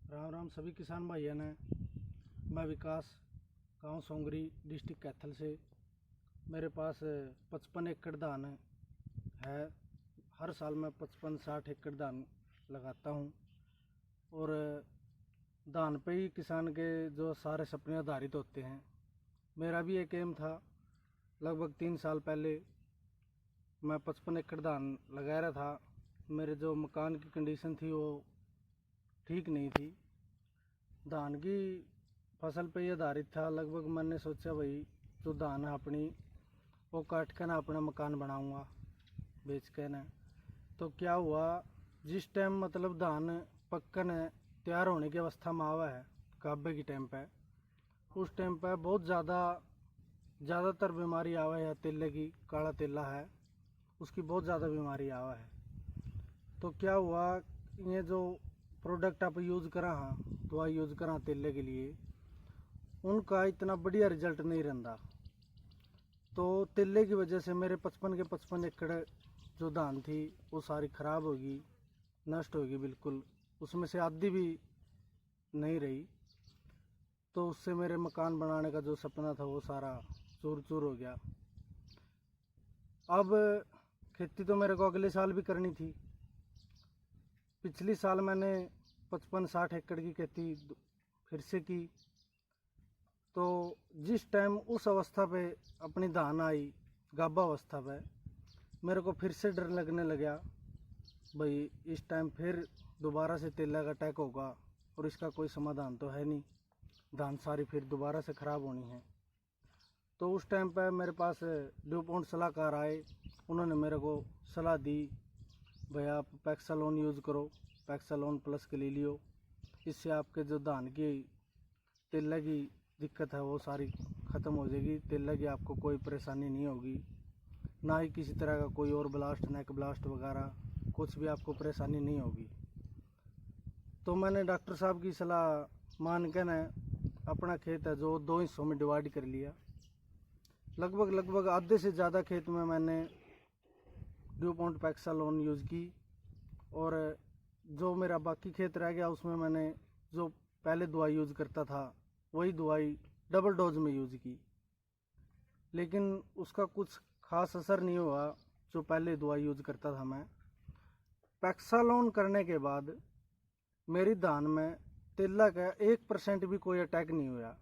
राम राम सभी किसान भाइयों ने। मैं विकास, गांव सोंगरी, डिस्ट्रिक्ट कैथल से। मेरे पास 55 एकड़ धान है। हर साल मैं 55-60 एकड़ धान लगाता हूं। और धान पे ही किसान के जो सारे सपने आधारित होते हैं। मेरा भी एक एम था। लगभग 3 साल पहले मैं 55 एकड़ धान लगा रहा था। मेरे जो मकान की कंडीशन थी वो ठीक नहीं थी। धान की फसल पे ही आधारित था। लगभग मैंने सोचा भाई जो धान है अपनी वो काट कर ना अपना मकान बनाऊंगा बेच कर ना। तो क्या हुआ, जिस टाइम मतलब धान पक्कन तैयार होने की अवस्था में आवा है, गाभे की टाइम पे, उस टाइम पे बहुत ज़्यादातर बीमारी आवा है। तेले की, काला तेला है, उसकी बहुत ज़्यादा बीमारी आवा है। तो क्या हुआ, ये जो प्रोडक्ट आप यूज़ करा हाँ, दवाई यूज़ करा तेले के लिए, उनका इतना बढ़िया रिजल्ट नहीं रहता। तो तेले की वजह से मेरे 55 के 55 एकड़ जो धान थी वो सारी ख़राब होगी, नष्ट होगी बिल्कुल। उसमें से आधी भी नहीं रही। तो उससे मेरे मकान बनाने का जो सपना था वो सारा चूर चूर हो गया। अब खेती तो मेरे को अगले साल भी करनी थी। पिछली साल मैंने 55-60 एकड़ की खेती फिर से की। तो जिस टाइम उस अवस्था पे अपनी धान आई, गाभा अवस्था पे, मेरे को फिर से डर लगने लगा भाई इस टाइम फिर दोबारा से तेला का अटैक होगा और इसका कोई समाधान तो है नहीं। धान सारी फिर दोबारा से ख़राब होनी है। तो उस टाइम पे मेरे पास ड्यूपॉन्ट सलाहकार आए। उन्होंने मेरे को सलाह दी भाई आप पैक्सालोन यूज़ करो, पैक्सालोन प्लस के ले लियो। इससे आपके जो धान की तेला की दिक्कत है वो सारी ख़त्म हो जाएगी। तेला की आपको कोई परेशानी नहीं होगी, ना ही किसी तरह का कोई और ब्लास्ट, नेक ब्लास्ट वगैरह कुछ भी आपको परेशानी नहीं होगी। तो मैंने डॉक्टर साहब की सलाह मान के न अपना खेत है जो 2 हिस्सों में डिवाइड कर लिया। लगभग आधे से ज़्यादा खेत में मैंने ड्यूपॉन्ट पैक्सालोन यूज़ की। और जो मेरा बाकी खेत रह गया उसमें मैंने जो पहले दवाई यूज़ करता था वही दवाई डबल डोज में यूज़ की। लेकिन उसका कुछ खास असर नहीं हुआ जो पहले दवाई यूज़ करता था मैं। पैक्सालोन करने के बाद मेरी धान में तेला का 1% भी कोई अटैक नहीं हुआ।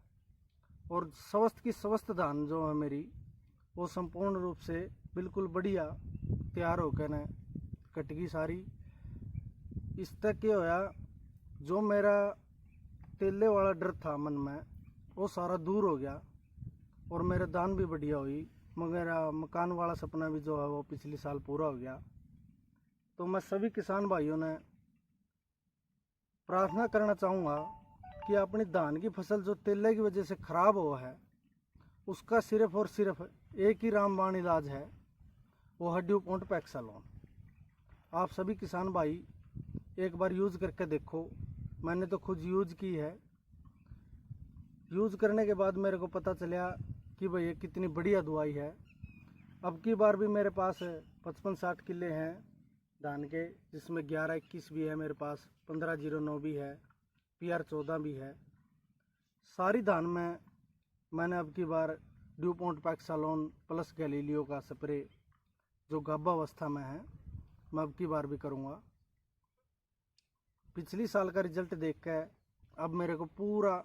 और स्वस्थ की स्वस्थ धान जो है मेरी, वो संपूर्ण रूप से बिल्कुल बढ़िया तैयार होकर न कटगी सारी। इस तक क्या होया, जो मेरा तेले वाला डर था मन में वो सारा दूर हो गया और मेरा दान भी बढ़िया हुई। मेरा मकान वाला सपना भी जो है वो पिछले साल पूरा हो गया। तो मैं सभी किसान भाइयों ने प्रार्थना करना चाहूँगा कि अपनी धान की फसल जो तेले की वजह से ख़राब हुआ है उसका सिर्फ और सिर्फ एक ही रामबाण इलाज है, वो है ड्यूपॉन्ट पैक्सालोन। आप सभी किसान भाई एक बार यूज़ करके देखो। मैंने तो खुद यूज़ की है। यूज़ करने के बाद मेरे को पता चला कि भाई ये कितनी बढ़िया दवाई है। अब की बार भी मेरे पास 55-60 किले हैं धान के, जिसमें 11-21 भी है मेरे पास, 1509 भी है, PR14 भी है। सारी धान में मैंने अब की बार ड्यूपॉन्ट पैक्सालोन प्लस गैलीलियो का स्प्रे जो गाभा अवस्था में है मैं अब की बार भी करूँगा। पिछली साल का रिजल्ट देख कर अब मेरे को पूरा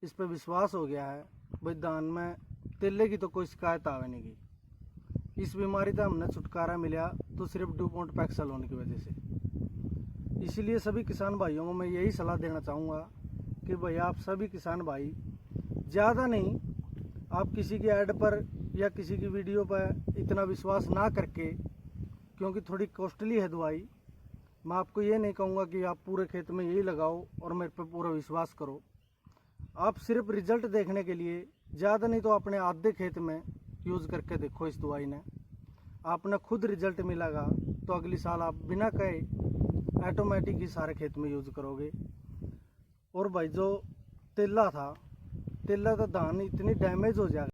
इस पर विश्वास हो गया है भाई धान में तेले की तो कोई शिकायत आवे नहीं की। इस बीमारी से हमने छुटकारा मिला तो सिर्फ ड्यूपॉन्ट पैक्सालोन की वजह से। इसीलिए सभी किसान भाइयों को मैं यही सलाह देना चाहूँगा कि भाई आप सभी किसान भाई ज़्यादा नहीं, आप किसी की ऐड पर या किसी की वीडियो पर इतना विश्वास ना करके, क्योंकि थोड़ी कॉस्टली है दवाई। मैं आपको ये नहीं कहूँगा कि आप पूरे खेत में यही लगाओ और मेरे पे पूरा विश्वास करो। आप सिर्फ रिजल्ट देखने के लिए ज़्यादा नहीं तो अपने आधे खेत में यूज़ करके देखो इस दवाई ने। आपने खुद रिजल्ट मिलेगा तो अगली साल आप बिना कहे ऑटोमेटिक ही सारे खेत में यूज़ करोगे। और भाई जो तेला था, तेला तो धान इतनी डैमेज हो जाएगा